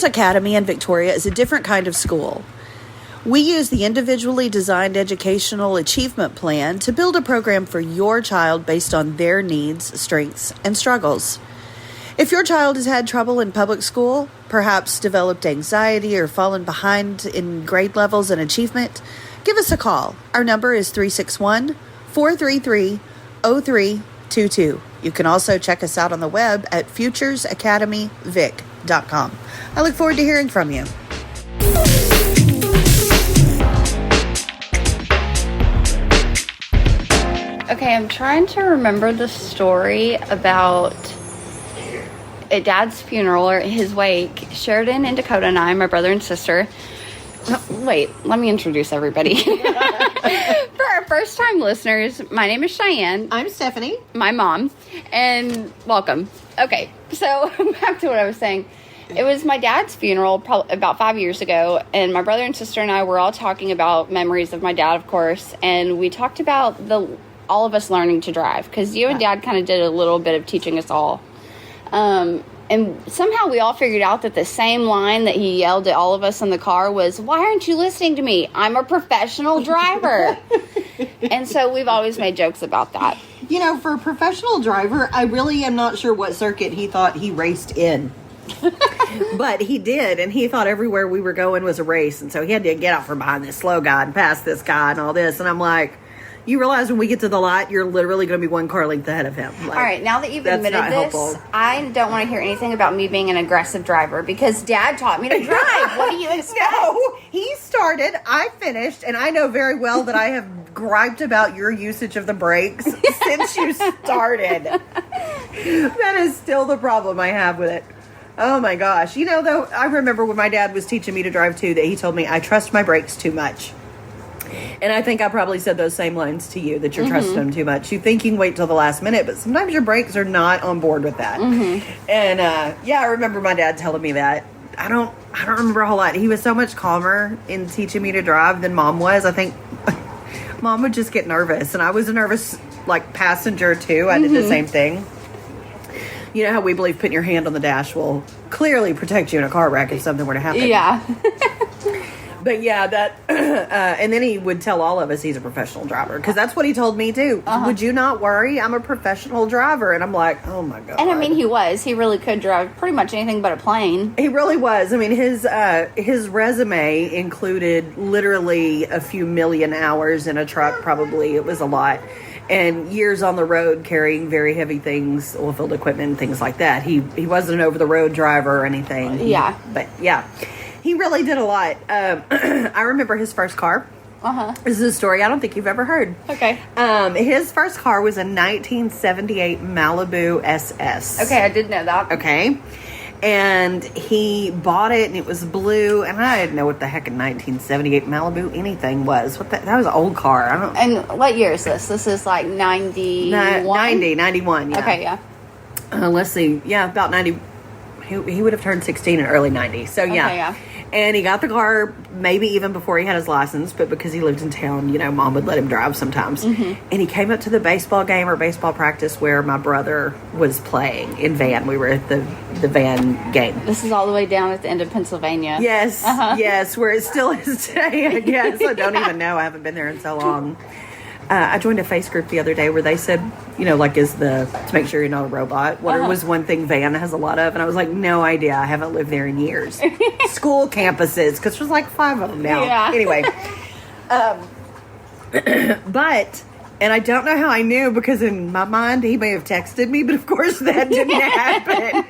Futures Academy in Victoria is a different kind of school. We use the individually designed educational achievement plan to build a program for your child based on their needs, strengths, and struggles. If your child has had trouble in public school, perhaps developed anxiety or fallen behind in grade levels and achievement, give us a call. Our number is 361-433-0322. You can also check us out on the web at futuresacademyvic.com. I look forward to hearing from you. Okay, I'm trying to remember the story about at Dad's funeral or his wake. Sheridan and Dakota and I, my brother and sister. Wait, let me introduce everybody. For our first-time listeners, my name is Cheyenne. I'm Stephanie. My mom. And welcome. Okay, so back to what I was saying. It was my dad's funeral probably about 5 years ago, and my brother and sister and I were all talking about memories of my dad, of course, and we talked about all of us learning to drive, because you and Dad kind of did a little bit of teaching us all. And somehow we all figured out that the same line that he yelled at all of us in the car was, "Why aren't you listening to me? I'm a professional driver." And so we've always made jokes about that. You know, for a professional driver, I really am not sure what circuit he thought he raced in. But he did, and he thought everywhere we were going was a race, and so he had to get out from behind this slow guy and pass this guy and all this, and I'm like, you realize when we get to the lot, you're literally going to be one car length ahead of him. Like, all right, now that you've admitted this, I don't want to hear anything about me being an aggressive driver, because Dad taught me to drive. What do you expect? No, he started, I finished, and I know very well that I have griped about your usage of the brakes since you started. That is still the problem I have with it. Oh my gosh. You know, though, I remember when my dad was teaching me to drive too, that he told me I trust my brakes too much. And I think I probably said those same lines to you, that you're trusting them too much. You think you can wait till the last minute, but sometimes your brakes are not on board with that. And I remember my dad telling me that. I don't remember a whole lot. He was so much calmer in teaching me to drive than Mom was. I think Mom would just get nervous, and I was a nervous passenger too. I did the same thing. You know how we believe putting your hand on the dash will clearly protect you in a car wreck if something were to happen. Yeah. But yeah, that, and then he would tell all of us he's a professional driver, because that's what he told me too. Would you not worry? I'm a professional driver. And I'm like, oh my God. And I mean, he really could drive pretty much anything but a plane. He really was. I mean, his resume included literally a few million hours in a truck, probably. It was a lot. And years on the road carrying very heavy things, oil field equipment and things like that. He wasn't an over-the-road driver or anything. Yeah. But yeah. He really did a lot. I remember his first car. This is a story I don't think you've ever heard. Okay. His first car was a 1978 Malibu SS. Okay, I did know that. Okay. And he bought it, and it was blue, and I didn't know what the heck a 1978 Malibu anything was. That was an old car. And what year is this? This is like 91? 91, yeah. Okay, yeah. Let's see. Yeah, about 90. He would have turned 16 in early 90s. So, yeah. Okay, yeah. And he got the car maybe even before he had his license, but because he lived in town, you know, Mom would let him drive sometimes. And he came up to the baseball game or baseball practice where my brother was playing in Van. We were at the Van game. This is all the way down at the end of Pennsylvania. Yes, yes, where it still is today, I guess. I don't even know. I haven't been there in so long. I joined a face group the other day where they said, you know, like, to make sure you're not a robot. What was one thing Van has a lot of? And I was like, no idea. I haven't lived there in years. School campuses, because there's like 5 of them now. Yeah. Anyway. But, and I don't know how I knew, because in my mind, he may have texted me, but of course that didn't happen.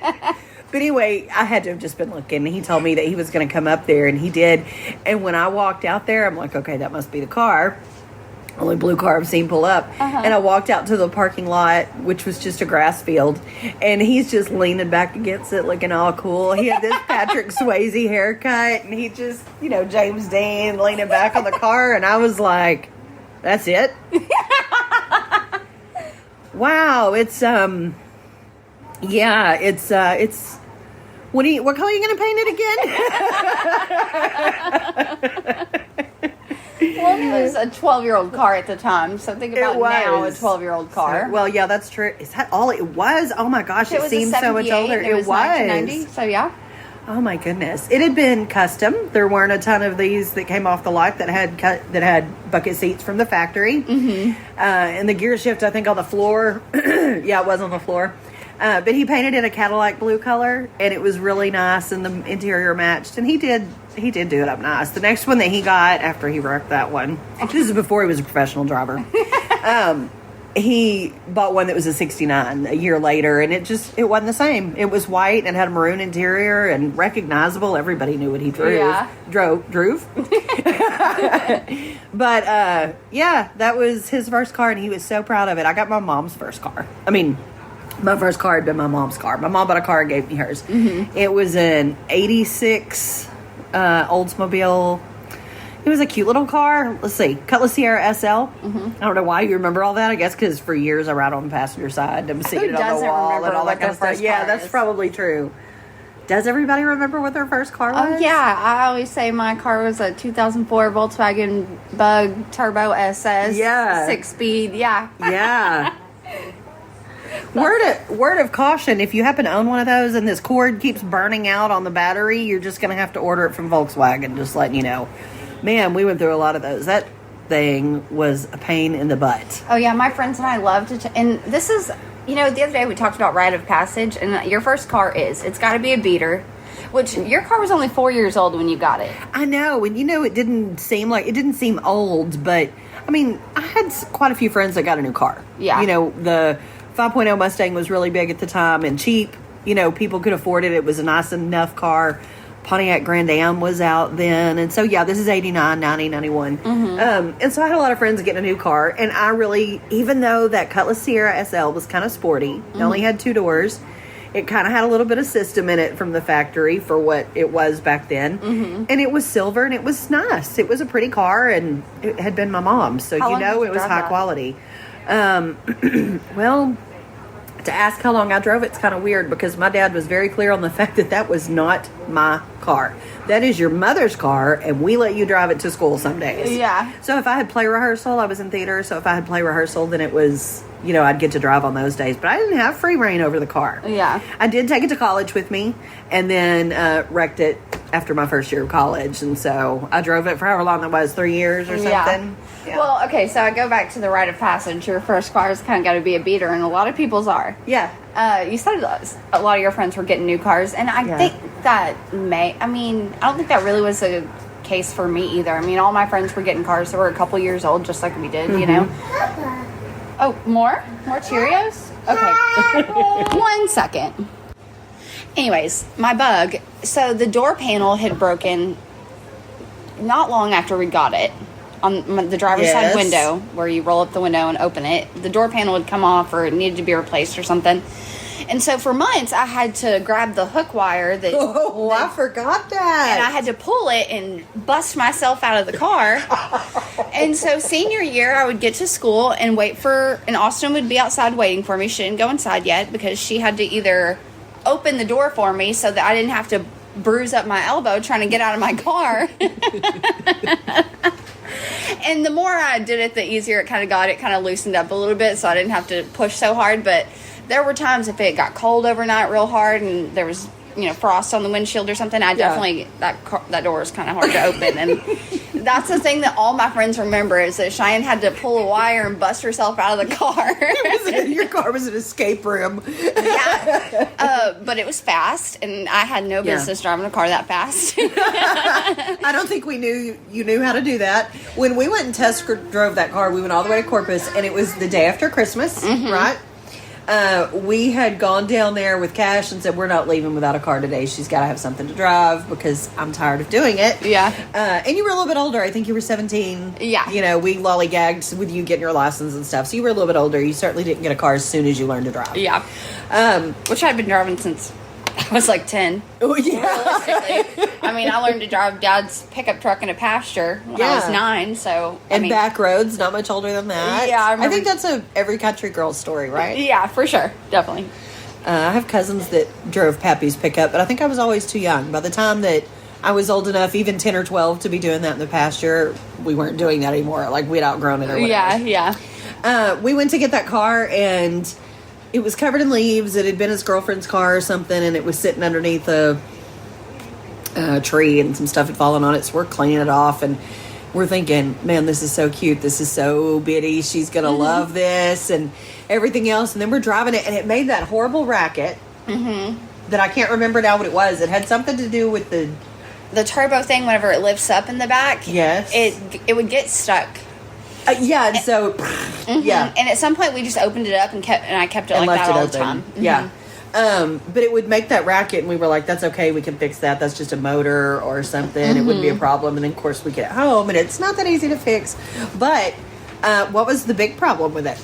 But anyway, I had to have just been looking. He told me that he was going to come up there, and he did. And when I walked out there, I'm like, okay, that must be the car. Only blue car I've seen pull up. And I walked out to the parking lot, which was just a grass field, and he's just leaning back against it looking all cool. He had this Patrick Swayze haircut, and he just, you know, James Dean leaning back on the car, and I was like, that's it? Wow, it's what color are you going to paint it again? Well, it was a 12-year-old car at the time, so think about now a 12-year-old car. So, well, yeah, that's true. Is that all it was? Oh, my gosh, it seemed so much older. It was 1990, so yeah. Oh my goodness! It had been custom. There weren't a ton of these that came off the lot that had bucket seats from the factory. And the gear shift, I think, on the floor. Yeah, it was on the floor. But he painted it a Cadillac blue color, and it was really nice, and the interior matched. And he did do it up nice. The next one that he got after he wrecked that one, this is before he was a professional driver. He bought one that was a 69 a year later, and it wasn't the same. It was white and had a maroon interior and recognizable. Everybody knew what he drove. Yeah. Drove. But, yeah, that was his first car, and he was so proud of it. I got my mom's first car. I mean, my first car had been my mom's car. My mom bought a car and gave me hers. It was an 86 Oldsmobile. It was a cute little car. Let's see. Cutlass Sierra SL. I don't know why you remember all that. I guess because for years I ride on the passenger side. I'm seeing it on the wall and all that kind of stuff. Yeah, that's probably true. Does everybody remember what their first car was? Oh, yeah. I always say my car was a 2004 Volkswagen Bug Turbo SS. Yeah. 6-speed. Yeah. Yeah. Word of caution, if you happen to own one of those and this cord keeps burning out on the battery, you're just going to have to order it from Volkswagen, just letting you know. Man, we went through a lot of those. That thing was a pain in the butt. Oh, yeah. My friends and I love to... and this is... the other day we talked about rite of passage, and your first car it's got to be a beater, which your car was only 4 years old when you got it. I know, and it didn't seem old, but, I mean, I had quite a few friends that got a new car. Yeah. The 5.0 Mustang was really big at the time and cheap. People could afford it. It was a nice enough car. Pontiac Grand Am was out then. And so, yeah, this is 89, 90, 91. And so I had a lot of friends getting a new car. And I really, even though that Cutlass Sierra SL was kind of sporty, it only had 2 doors, it kind of had a little bit of system in it from the factory for what it was back then. And it was silver and it was nice. It was a pretty car and it had been my mom's. So, it was high quality. Well, to ask how long I drove it's kind of weird because my dad was very clear on the fact that was not my car. That is your mother's car, and we let you drive it to school some days. Yeah. So if I had play rehearsal, I was in theater, so if I had play rehearsal, then it was, I'd get to drive on those days. But I didn't have free reign over the car. Yeah. I did take it to college with me, and then wrecked it after my first year of college, and so I drove it for however long that was, 3 years or something. Yeah. Well, okay, so I go back to the rite of passage. Your first car's kind of got to be a beater, and a lot of people's are. Yeah. You said a lot of your friends were getting new cars, and I think that I don't think that really was a case for me either. I mean, all my friends were getting cars that were a couple years old, just like we did, Oh, more Cheerios? Okay. 1 second. Anyways, my Bug. So the door panel had broken not long after we got it. On the driver's side window, where you roll up the window and open it, the door panel would come off or it needed to be replaced or something. And so for months, I had to grab the hook wire that... Oh, I forgot that. And I had to pull it and bust myself out of the car. And so senior year, I would get to school and and Austin would be outside waiting for me. She didn't go inside yet because she had to either open the door for me so that I didn't have to bruise up my elbow trying to get out of my car. And the more I did it, the easier it kind of got. It kind of loosened up a little bit, so I didn't have to push so hard. But there were times if it got cold overnight real hard and there was, frost on the windshield or something, I definitely, that door is kind of hard to open. And that's the thing that all my friends remember is that Cheyenne had to pull a wire and bust herself out of the car. Your car was an escape room. Yeah. But it was fast, and I had no business driving a car that fast. I don't think you knew how to do that. When we went and test drove that car, we went all the way to Corpus, and it was the day after Christmas, right? We had gone down there with Cash and said, we're not leaving without a car today. She's got to have something to drive because I'm tired of doing it. Yeah. And you were a little bit older. I think you were 17. Yeah. We lollygagged with you getting your license and stuff. So you were a little bit older. You certainly didn't get a car as soon as you learned to drive. Yeah. Which I'd been driving since I was like 10. Oh, yeah. Realistically. I mean, I learned to drive Dad's pickup truck in a pasture when I was 9, so... back roads, not much older than that. Yeah, I think that's every country girl's story, right? Yeah, for sure. Definitely. I have cousins that drove Pappy's pickup, but I think I was always too young. By the time that I was old enough, even 10 or 12, to be doing that in the pasture, we weren't doing that anymore. Like, we'd outgrown it or whatever. Yeah. We went to get that car, and... it was covered in leaves. It had been his girlfriend's car or something, and it was sitting underneath a tree and some stuff had fallen on it, so we're cleaning it off, and we're thinking, man, this is so cute. This is so bitty. She's going to love this and everything else. And then we're driving it, and it made that horrible racket that I can't remember now what it was. It had something to do with the turbo thing. Whenever it lifts up in the back, yes, it would get stuck. Yeah, and so, yeah. And at some point, we just opened it up and I kept it like that all the time. Yeah. But it would make that racket, and we were like, that's okay, we can fix that. That's just a motor or something. It wouldn't be a problem. And then, of course, we get home, and it's not that easy to fix. But what was the big problem with it?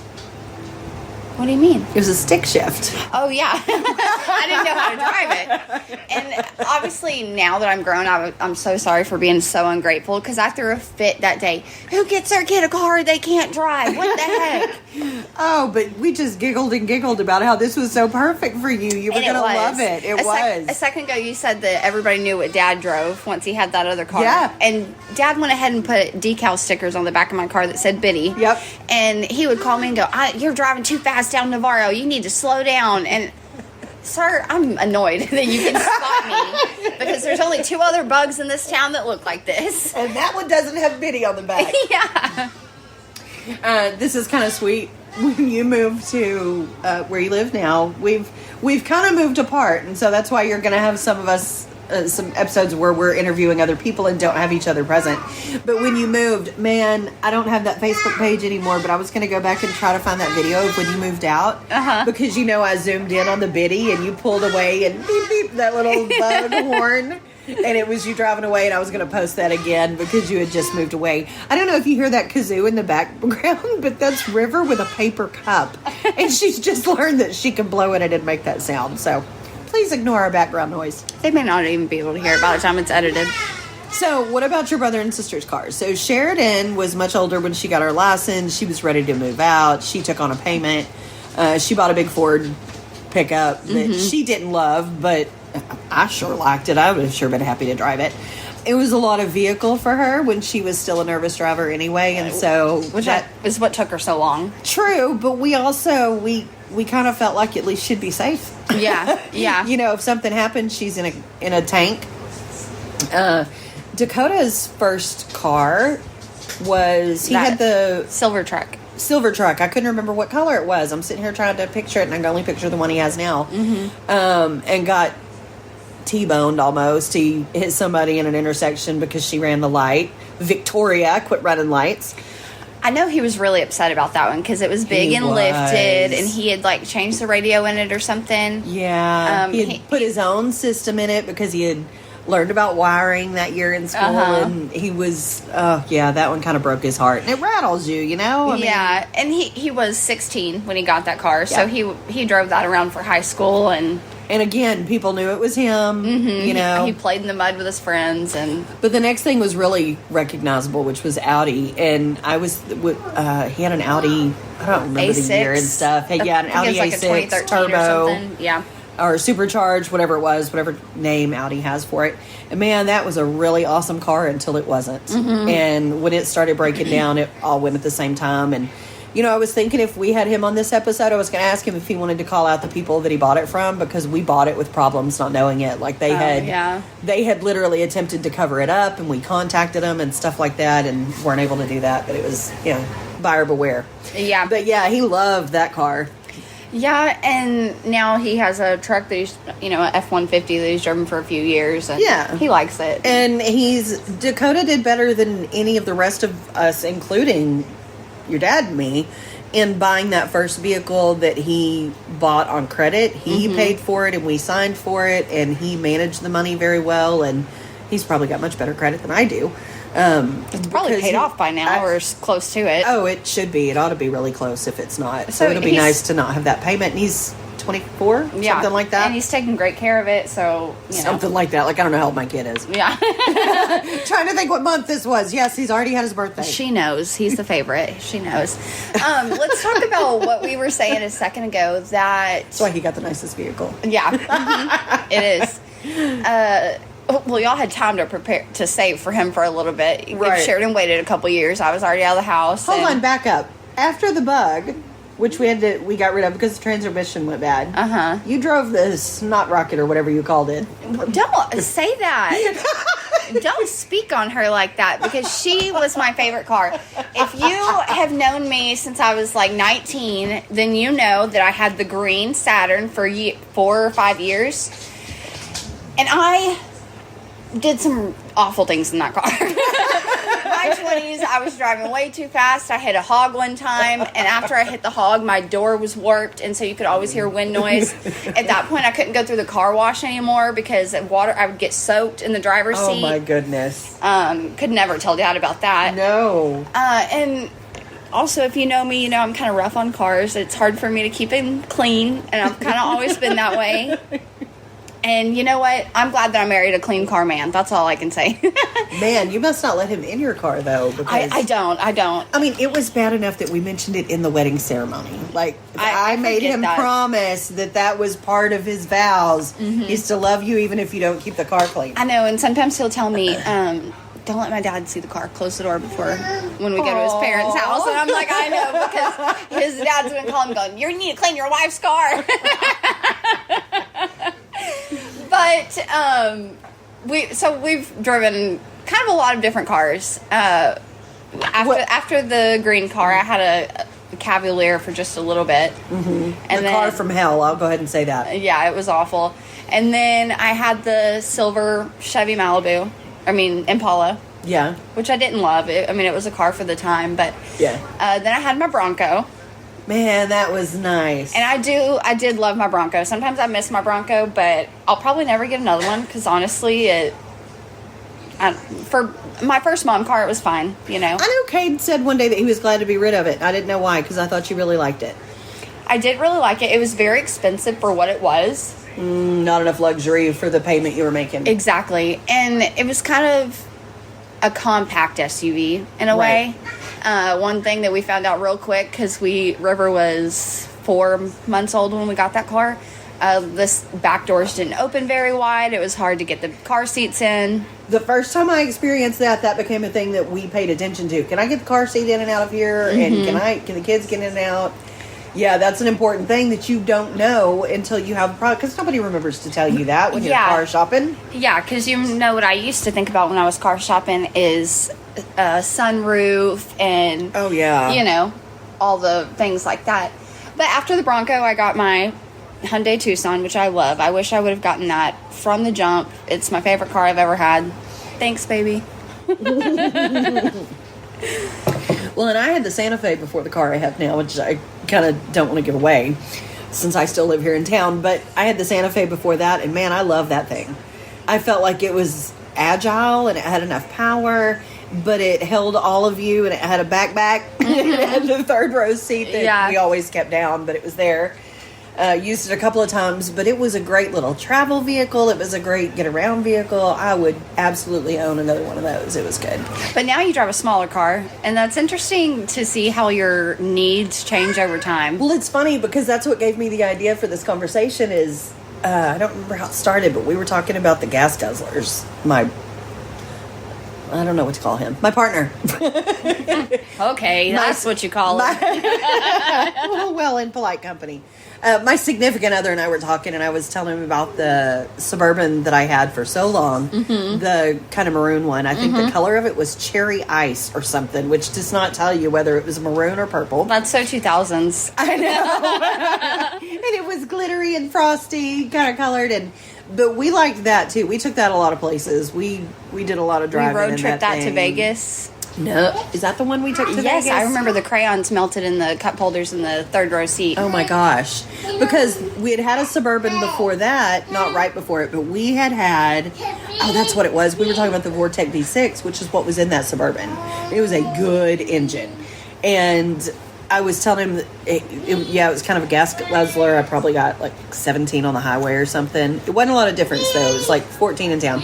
What do you mean? It was a stick shift. Oh, yeah. I didn't know how to drive it. And obviously, now that I'm grown, I'm so sorry for being so ungrateful, because I threw a fit that day. Who gets their kid a car they can't drive? What the heck? Oh, but we just giggled and giggled about how this was so perfect for you. You were going to love it. It was. A second ago, you said that everybody knew what Dad drove once he had that other car. Yeah. And Dad went ahead and put decal stickers on the back of my car that said Biddy. Yep. And he would call me and go, you're driving too fast down Navarro. You need to slow down. And sir, I'm annoyed that you can spot me, because there's only 2 other bugs in this town that look like this. And that one doesn't have Biddy on the back. Yeah. This is kind of sweet. When you move to where you live now, we've kind of moved apart, and so that's why you're going to have some of us some episodes where we're interviewing other people and don't have each other present. But when you moved, man, I don't have that Facebook page anymore, but I was going to go back and try to find that video of when you moved out, because I zoomed in on the Biddy and you pulled away and beep beep that little bug horn. And it was you driving away, and I was going to post that again because you had just moved away. I don't know if you hear that kazoo in the background, but that's River with a paper cup. And she's just learned that she can blow in it and make that sound. So please ignore our background noise. They may not even be able to hear it by the time it's edited. So what about your brother and sister's cars? So Sheridan was much older when she got her license. She was ready to move out. She took on a payment. She bought a big Ford pickup that she didn't love, but I sure liked it. I would have sure been happy to drive it. It was a lot of vehicle for her when she was still a nervous driver anyway, and so that is what took her so long. True, but we also we kind of felt like at least she'd be safe. Yeah, yeah. If something happened, she's in a tank. Dakota's first car was he had the silver truck. I couldn't remember what color it was. I'm sitting here trying to picture it, and I can only picture the one he has now. And got T-boned almost. He hit somebody in an intersection because she ran the light. Victoria quit running lights. I know he was really upset about that one because it was big and lifted, and he had changed the radio in it or something. Yeah, he had put his own system in it because he had learned about wiring that year in school, and he was that one kind of broke his heart, and it rattles you, I mean, and he was 16 when he got that car, so he drove that around for high school, and again, people knew it was him. He played in the mud with his friends, but the next thing was really recognizable, which was Audi, and I was he had an Audi, I don't remember A6. the year and stuff. An Audi A6 turbo or supercharged, whatever it was, whatever name Audi has for it. And man, that was a really awesome car until it wasn't. And when it started breaking down, it all went at the same time. And I was thinking if we had him on this episode, I was going to ask him if he wanted to call out the people that he bought it from, because we bought it with problems, not knowing it. They had literally attempted to cover it up, and we contacted them and stuff like that, and weren't able to do that. But it was, buyer beware. Yeah. But yeah, he loved that car. Yeah, and now he has a truck that he's, an F-150 that he's driven for a few years, and he likes it. And Dakota did better than any of the rest of us, including your dad and me, in buying that first vehicle that he bought on credit. He paid for it, and we signed for it, and he managed the money very well, and he's probably got much better credit than I do. It's probably paid off by now, or close to it. Oh, it should be. It ought to be really close if it's not. So it'll be nice to not have that payment. And he's 24, something like that. And he's taking great care of it, so, something like that. I don't know how old my kid is. Yeah. Trying to think what month this was. Yes, he's already had his birthday. She knows. He's the favorite. She knows. Let's talk about what we were saying a second ago. That's why he got the nicest vehicle. Yeah. It is. Well, y'all had time to prepare to save for him for a little bit. Right. Sheridan waited a couple years. I was already out of the house. Hold on, back up. After the bug, which we got rid of because the transmission went bad. Uh-huh. You drove the Snot Rocket or whatever you called it. Don't say that. Don't speak on her like that, because she was my favorite car. If you have known me since I was like 19, then you know that I had the green Saturn for 4 or 5 years. And I did some awful things in that car. My 20s, I was driving way too fast. I hit a hog one time, and after I hit the hog, my door was warped, and so you could always hear wind noise. At that point, I couldn't go through the car wash anymore because I would get soaked in the driver's seat. Oh my goodness. Could never tell Dad about that. No. And also, if you know me, you know I'm kind of rough on cars. It's hard for me to keep them clean, and I've kind of always been that way. And you know what? I'm glad that I married a clean car man. That's all I can say. Man, you must not let him in your car, though. Because I don't. I mean, it was bad enough that we mentioned it in the wedding ceremony. Like, I made him promise that was part of his vows. Mm-hmm. Is to love you even if you don't keep the car clean. I know, and sometimes he'll tell me, don't let my dad see the car. Close the door when we go to his parents' house. And I'm like, I know, because his dad's been calling me going, you need to clean your wife's car. But we've driven kind of a lot of different cars. After the green car, I had a Cavalier for just a little bit. Mm-hmm. And the car from hell, I'll go ahead and say that. Yeah, it was awful. And then I had the silver Chevy Impala. Yeah. Which I didn't love. It was a car for the time, but yeah. Then I had my Bronco. Man, that was nice. And I did love my Bronco. Sometimes I miss my Bronco, but I'll probably never get another one because honestly, for my first mom car, it was fine, you know. I know Cade said one day that he was glad to be rid of it. I didn't know why, because I thought you really liked it. I did really like it. It was very expensive for what it was. Not enough luxury for the payment you were making. Exactly. And it was kind of a compact SUV in a way. One thing that we found out real quick, because River was 4 months old when we got that car. This back doors didn't open very wide. It was hard to get the car seats in. The first time I experienced that became a thing that we paid attention to. Can I get the car seat in and out of here? Mm-hmm. And can the kids get in and out? Yeah, that's an important thing that you don't know until you have a product, because nobody remembers to tell you that when you're car shopping. Yeah, because you know what I used to think about when I was car shopping is sunroof and you know, all the things like that. But after the Bronco, I got my Hyundai Tucson, which I love. I wish I would have gotten that from the jump. It's my favorite car I've ever had. Thanks, baby. Well, and I had the Santa Fe before the car I have now, which I kind of don't want to give away since I still live here in town. But I had the Santa Fe before that, and man, I love that thing. I felt like it was agile and it had enough power, but it held all of you, and it had a backpack. It had the third row seat that we always kept down, but it was there. Used it a couple of times, but it was a great little travel vehicle. It was a great get-around vehicle. I would absolutely own another one of those. It was good. But now you drive a smaller car, and that's interesting to see how your needs change over time. Well, it's funny because that's what gave me the idea for this conversation is, I don't remember how it started, but we were talking about the gas guzzlers. I don't know what to call him. My partner. Okay, that's what you call him. Well, in polite company. My significant other and I were talking, and I was telling him about the Suburban that I had for so long, the kind of maroon one. I think the color of it was cherry ice or something, which does not tell you whether it was maroon or purple. That's so 2000s. I know. And it was glittery and frosty, kind of colored, but we liked that too. We took that a lot of places. We did a lot of driving. We road tripped that thing to Vegas. No. Is that the one we took to Vegas? Yes, I remember the crayons melted in the cup holders in the third row seat. Oh my gosh. Because we had a Suburban before that, not right before it, but we had, that's what it was. We were talking about the Vortec V6, which is what was in that Suburban. It was a good engine. And I was telling him that it was kind of a gas guzzler. I probably got like 17 on the highway or something. It wasn't a lot of difference though. It was like 14 in town.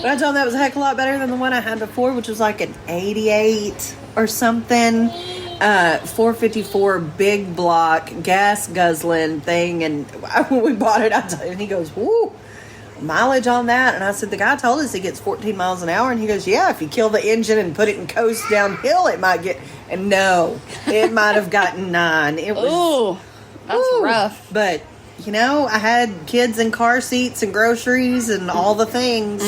But I told him that was a heck of a lot better than the one I had before, which was like an 88 or something. 454 big block gas guzzling thing. And when we bought it, and he goes, "Woo, mileage on that? And I said, the guy told us he gets 14 miles an hour. And he goes, yeah, if you kill the engine and put it in coast downhill, it might get... And no, it might have gotten 9. It was... Ooh, that's rough. But, you know, I had kids in car seats and groceries and all the things.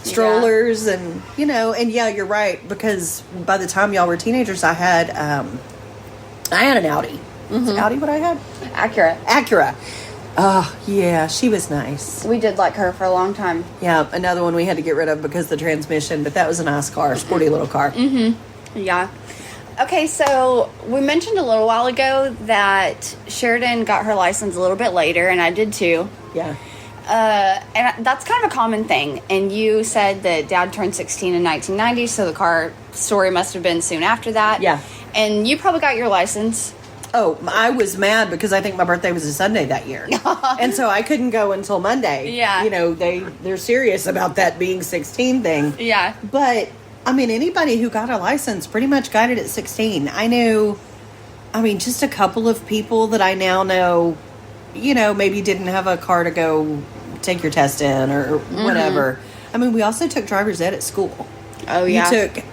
Strollers and, you know, and yeah, you're right. Because by the time y'all were teenagers, I had an Audi. Was it Audi what I had? Acura. Oh, yeah, she was nice. We did like her for a long time. Yeah, another one we had to get rid of because of the transmission, but that was a nice car, sporty little car. Yeah. Okay, so we mentioned a little while ago that Sheridan got her license a little bit later, and I did too. Yeah. And that's kind of a common thing. And you said that Dad turned 16 in 1990, so the car story must have been soon after that. Yeah. And you probably got your license. Oh, I was mad because I think my birthday was a Sunday that year. And so I couldn't go until Monday. Yeah. You know, they're serious about that being 16 thing. Yeah. But, I mean, anybody who got a license pretty much got it at 16. I knew, I mean, just a couple of people that I now know, you know, maybe didn't have a car to go take your test in or whatever. I mean, we also took driver's ed at school. Oh, yeah. You took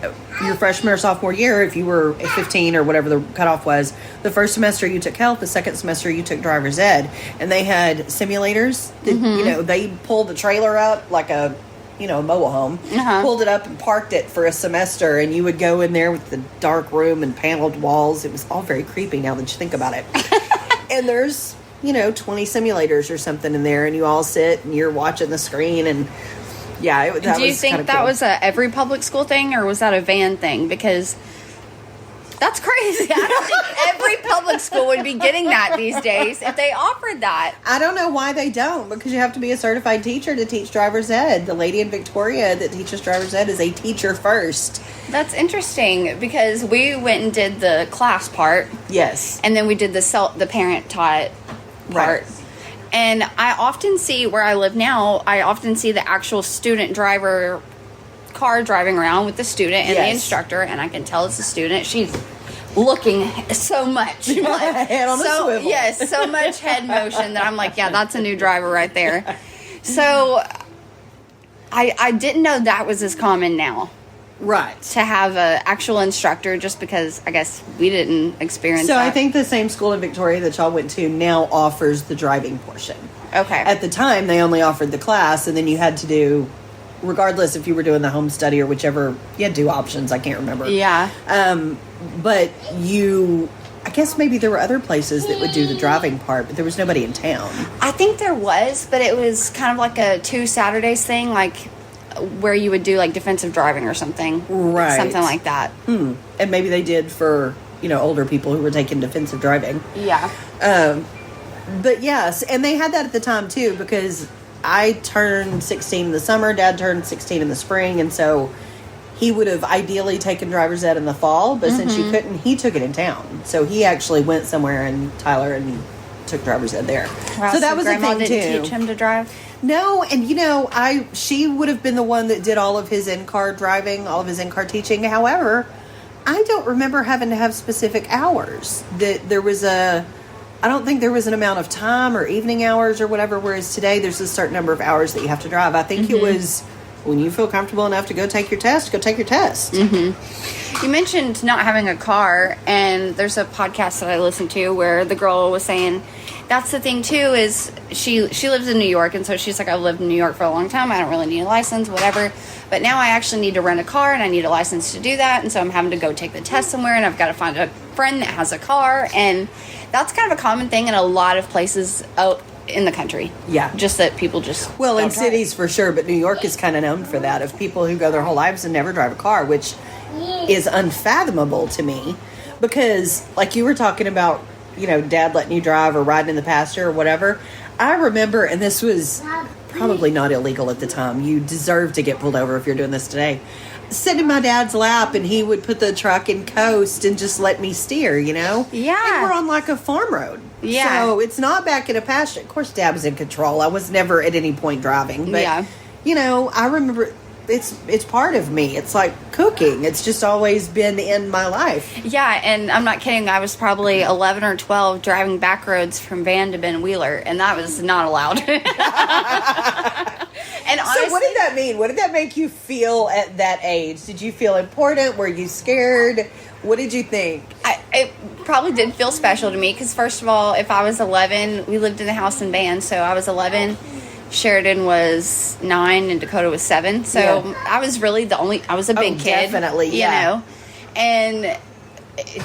your freshman or sophomore year, if you were 15 or whatever the cutoff was. The first semester you took health. The second semester you took driver's ed. And they had simulators. That, you know, they pulled the trailer up like a, you know, a mobile home. Pulled it up and parked it for a semester. And you would go in there with the dark room and paneled walls. It was all very creepy now that you think about it. And there's, you know, 20 simulators or something in there. And you all sit and you're watching the screen and... Yeah, do you think that was a every public school thing, or was that a van thing? Because that's crazy. I don't think every public school would be getting that these days if they offered that. I don't know why they don't, because you have to be a certified teacher to teach driver's ed. The lady in Victoria that teaches driver's ed is a teacher first. That's interesting, because we went and did the class part. Yes. And then we did the parent taught part. Right. And I often see, where I live now, I often see the actual student driver car driving around with the student and the instructor, and I can tell it's a student. She's looking so much. Head on a swivel. Yes, so much head motion that I'm like, yeah, that's a new driver right there. So I didn't know that was as common now. Right. To have an actual instructor, just because I guess we didn't experience that. So I think the same school in Victoria that y'all went to now offers the driving portion. Okay. At the time, they only offered the class, and then you had to do, regardless if you were doing the home study or whichever, you had 2 options. I can't remember. Yeah. But I guess maybe there were other places that would do the driving part, but there was nobody in town. I think there was, but it was kind of like a 2 Saturdays thing, like where you would do like defensive driving or something. Right. Something like that. And maybe they did for, you know, older people who were taking defensive driving. Yeah. But yes, and they had that at the time too, because I turned 16 in the summer, Dad turned 16 in the spring, and so he would have ideally taken driver's ed in the fall, but since you couldn't, he took it in town. So he actually went somewhere in Tyler and took driver's ed there. Wow, so that was Grandma a thing didn't too. Teach him to drive? No, and you know, she would have been the one that did all of his in-car driving, all of his in-car teaching. However, I don't remember having to have specific hours. That there was I don't think there was an amount of time or evening hours or whatever, whereas today there's a certain number of hours that you have to drive. I think it was when you feel comfortable enough to go take your test, go take your test. You mentioned not having a car, and there's a podcast that I listened to where the girl was saying that's the thing too, is she lives in New York, and so she's like, I've lived in New York for a long time, I don't really need a license, whatever, but now I actually need to rent a car and I need a license to do that, and so I'm having to go take the test somewhere, and I've got to find a friend that has a car, and that's kind of a common thing in a lot of places in the country. Yeah. Just that people just well, in don't drive. cities for sure, but New York is kind of known for that, of people who go their whole lives and never drive a car, which is unfathomable to me, because like you were talking about, you know, Dad letting you drive or riding in the pasture or whatever. I remember, and this was probably not illegal at the time, you deserve to get pulled over if you're doing this today, sitting in my dad's lap, and he would put the truck in coast and just let me steer, you know? Yeah. And we're on like a farm road. Yeah. So it's not back in a pasture. Of course, Dad was in control. I was never at any point driving. But, Yeah. you know, I remember it's part of me. It's like cooking. It's just always been in my life. Yeah, and I'm not kidding. I was probably 11 or 12 driving back roads from Van to Ben Wheeler, and that was not allowed. And honestly, so what did that mean? What did that make you feel at that age? Did you feel important? Were you scared? What did you think? It probably did feel special to me because, first of all, if I was 11, we lived in the house in Van, so I was 11. Sheridan was 9 and Dakota was 7. So I was really I was a big kid. Definitely, you know. And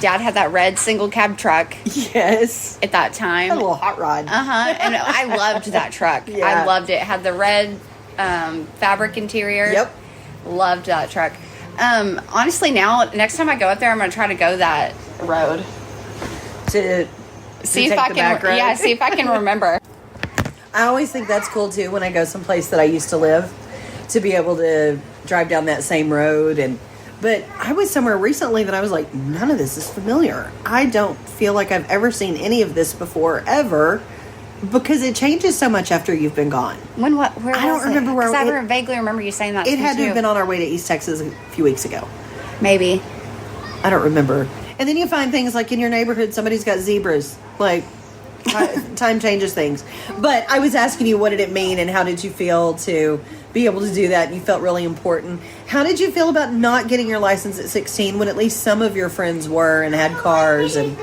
Dad had that red single cab truck. Yes. At that time. A little hot rod. And I loved that truck. Yeah. I loved it. It had the red fabric interior. Yep. Loved that truck. Honestly, now, next time I go up there, I'm going to try to go that road. To see if I can. Yeah, see if I can remember. I always think that's cool too when I go someplace that I used to live, to be able to drive down that same road. But I was somewhere recently that I was like, none of this is familiar. I don't feel like I've ever seen any of this before, ever, because it changes so much after you've been gone. Where I don't remember where. Because I vaguely remember you saying that. It had to have been on our way to East Texas a few weeks ago. Maybe. I don't remember. And then you find things like in your neighborhood, somebody's got zebras. Like, time changes things. But I was asking you, what did it mean and how did you feel to be able to do that? And you felt really important. How did you feel about not getting your license at 16 when at least some of your friends were and had cars? And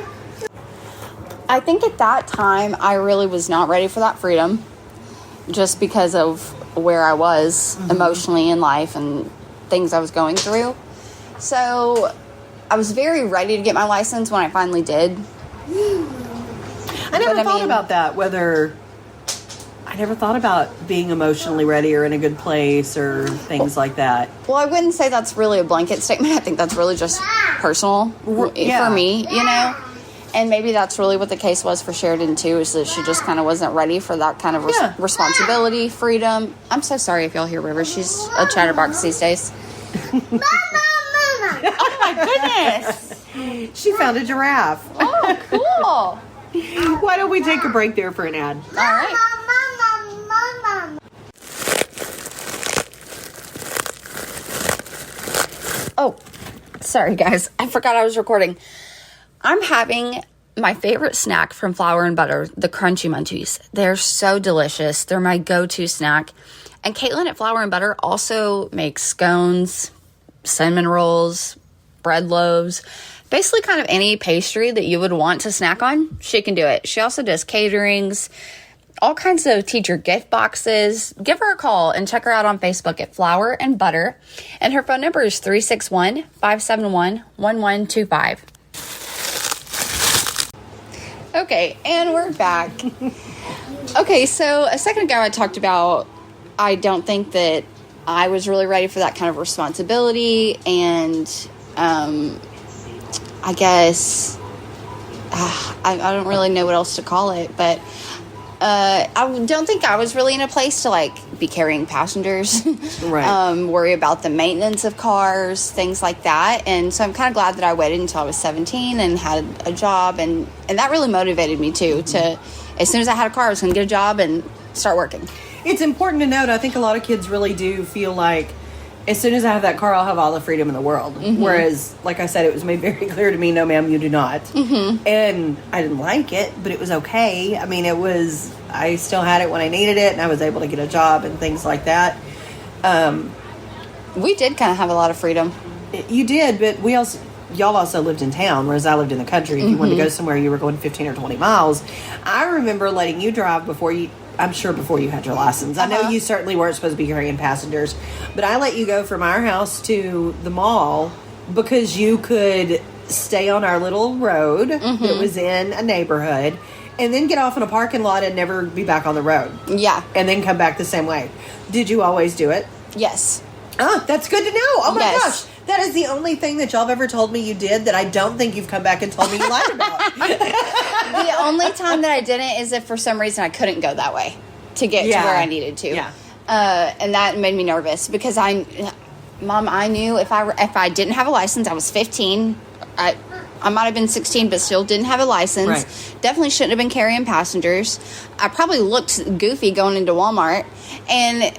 I think at that time, I really was not ready for that freedom just because of where I was emotionally in life and things I was going through. So I was very ready to get my license when I finally did. I never thought about that, I never thought about being emotionally ready or in a good place or things like that. Well, I wouldn't say that's really a blanket statement. I think that's really just personal for me, you know? And maybe that's really what the case was for Sheridan, too, is that she just kind of wasn't ready for that kind of responsibility, freedom. I'm so sorry if y'all hear River. She's a chatterbox these days. Mama! Oh, my goodness. She found a giraffe. Oh, cool. Why don't we take a break there for an ad? All right. Mama! Oh, sorry, guys. I forgot I was recording. I'm having my favorite snack from Flour and Butter, the Crunchy Munchies. They're so delicious. They're my go-to snack. And Caitlin at Flour and Butter also makes scones, cinnamon rolls, bread loaves, basically kind of any pastry that you would want to snack on, she can do it. She also does caterings, all kinds of teacher gift boxes. Give her a call and check her out on Facebook at Flour and Butter. And her phone number is 361-571-1125. Okay, and we're back. Okay, so a second ago I talked about I don't think that I was really ready for that kind of responsibility, and I guess I don't really know what else to call it, but I don't think I was really in a place to like be carrying passengers, right? Worry about the maintenance of cars, things like that. And so I'm kind of glad that I waited until I was 17 and had a job, and that really motivated me too. To as soon as I had a car, I was going to get a job and start working. It's important to note, I think a lot of kids really do feel like as soon as I have that car, I'll have all the freedom in the world. Mm-hmm. Whereas, like I said, it was made very clear to me, no, ma'am, you do not. Mm-hmm. And I didn't like it, but it was okay. I mean, I still had it when I needed it, and I was able to get a job and things like that. We did kind of have a lot of freedom. You did, but y'all also lived in town, whereas I lived in the country. If you wanted to go somewhere, you were going 15 or 20 miles. I remember letting you drive before you had your license. I know you certainly weren't supposed to be carrying passengers, but I let you go from our house to the mall because you could stay on our little road that was in a neighborhood and then get off in a parking lot and never be back on the road. Yeah. And then come back the same way. Did you always do it? Yes. Oh, that's good to know. Oh my Yes. gosh. That is the only thing that y'all have ever told me you did that I don't think you've come back and told me you lied about. The only time that I didn't is if for some reason I couldn't go that way to get to where I needed to. Yeah. And that made me nervous because Mom, I knew if I didn't have a license, I was 15. I might have been 16, but still didn't have a license. Right. Definitely shouldn't have been carrying passengers. I probably looked goofy going into Walmart. And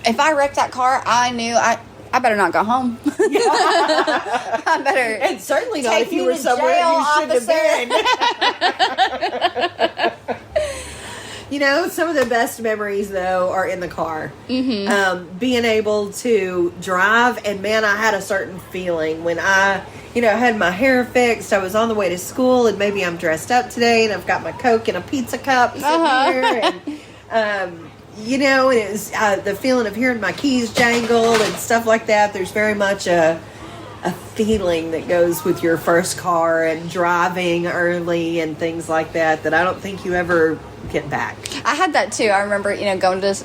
if I wrecked that car, I knew I better not go home. I better. And certainly not take if you me were to somewhere jail, you shouldn't have been. You know, some of the best memories, though, are in the car. Mm-hmm. Being able to drive, and man, I had a certain feeling when I, had my hair fixed. I was on the way to school, and maybe I'm dressed up today, and I've got my Coke and a pizza cup sitting here, and and it was the feeling of hearing my keys jangle and stuff like that. There's very much a feeling that goes with your first car and driving early and things like that I don't think you ever get back. I had that too. I remember, going to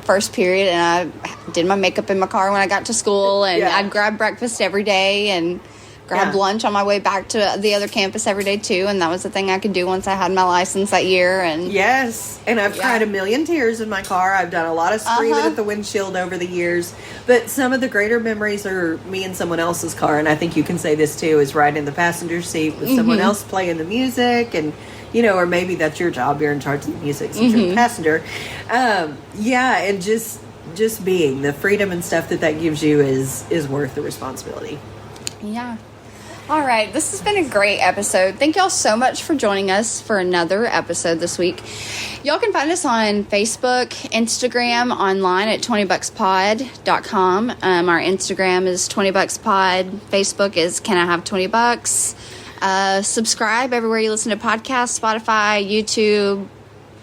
first period, and I did my makeup in my car when I got to school, and I'd grab breakfast every day and grab lunch on my way back to the other campus every day too, and that was the thing I could do once I had my license that year. And yes, and I've cried a million tears in my car. I've done a lot of screaming at the windshield over the years, but some of the greater memories are me in someone else's car, and I think you can say this too, is riding in the passenger seat with someone else playing the music, and or maybe that's your job, you're in charge of the music since you're the passenger. And just being the freedom and stuff that gives you is worth the responsibility. Yeah. All right, this has been a great episode. Thank y'all so much for joining us for another episode this week. Y'all can find us on Facebook, Instagram, online at 20buckspod.com. Our Instagram is 20buckspod. Facebook is Can I Have 20 Bucks? Subscribe everywhere you listen to podcasts, Spotify, YouTube,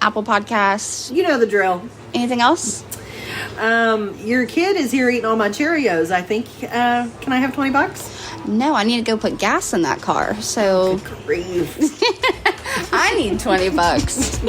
Apple Podcasts. You know the drill. Anything else? Your kid is here eating all my Cheerios. I think, can I have 20 bucks? No, I need to go put gas in that car. So Good grief. I need 20 bucks.